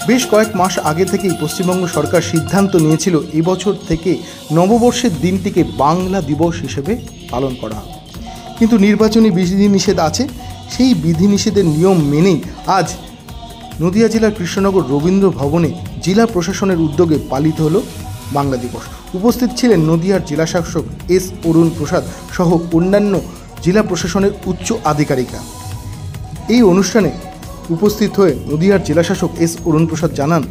বেশ কয়েক মাস আগে থেকেই পশ্চিমবঙ্গ সরকার সিদ্ধান্ত নিয়েছিল এবছর থেকে নববর্ষের দিনটিকে বাংলা দিবস হিসেবে পালন করা হবে, কিন্তু নির্বাচনী বিধিনিষেধ আছে। সেই বিধিনিষেধের নিয়ম মেনেই আজ নদিয়া জেলার কৃষ্ণনগর রবীন্দ্র ভবনে জেলা প্রশাসনের উদ্যোগে পালিত হলো বাংলা দিবস। উপস্থিত ছিলেন নদিয়ার জেলাশাসক এস অরুণ প্রসাদ সহ অন্যান্য জেলা প্রশাসনের উচ্চ আধিকারিকরা। এই অনুষ্ঠানে উপস্থিত হয়ে নদিয়ার জেলাশাসক এস অরুণ প্রসাদ জানান,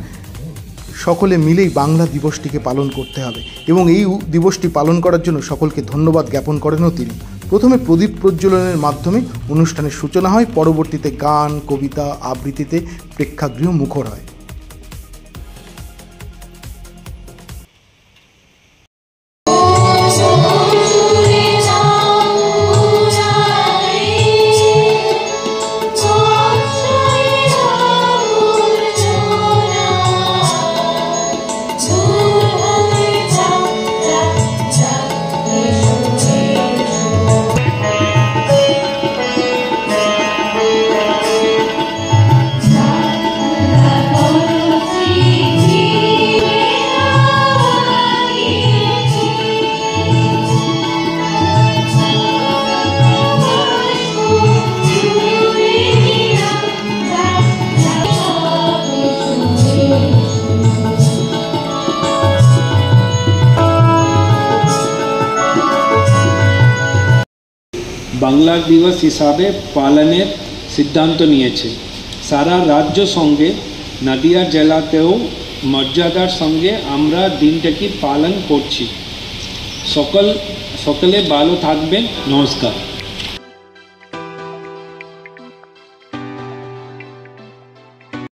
সকলে মিলেই বাংলা দিবসটিকে পালন করতে হবে এবং এই দিবসটি পালন করার জন্য সকলকে ধন্যবাদ জ্ঞাপন করেনও তিনি। প্রথমে প্রদীপ প্রজ্বলনের মাধ্যমে অনুষ্ঠানের সূচনা হয়, পরবর্তীতে গান, কবিতা, আবৃত্তিতে প্রেক্ষাগৃহ মুখর হয়। বাংলা দিবস হিসাবে পালনের সিদ্ধান্ত নিয়েছে। সারা রাজ্য সঙ্গে নদিয়া জেলাতেও মর্যাদার সঙ্গে আমরা দিনটাকে পালন করছি। সকলে ভালো থাকবেন। নমস্কার।